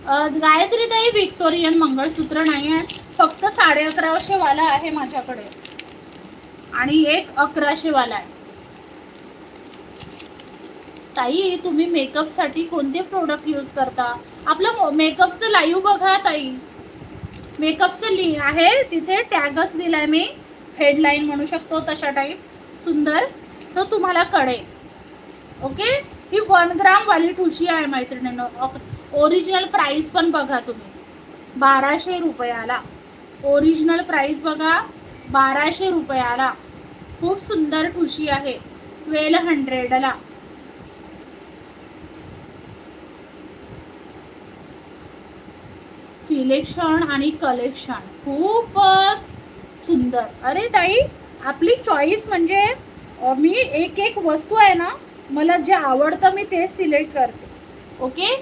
गायत्री ताई व्हिक्टोरियन मंगळसूत्र नाही आहे, फक्त 1150 वाला आहे माझ्याकडे आणि एक 1100 वाला आहे. ताई तुम्ही मेकअप साठी कोणते प्रोडक्ट यूज करता? आपलं मेकअपचं लाईव्ह बघा ताई. मेकअपचं आहे तिथे टॅगच दिलाय मी, हेडलाईन म्हणू शकतो तशा टाईप सुंदर, सो तुम्हाला कळेल. ओके, ही 1 ग्राम वाली ठुशी आहे मैत्रिणींनो. ओरिजिनल प्राइस पण बघा तुम्ही, 1200 रुपयाला. ओरिजिनल प्राइस बघा, 1200 रुपयाला. खूप सुंदर ठुशी आहे, 1200ला. सिलेक्शन आणि कलेक्शन खूपच सुंदर. अरे ताई, आपली चॉईस म्हणजे मी एक एक वस्तू आहे ना, मला जे आवडतं मी ते सिलेक्ट करते. ओके,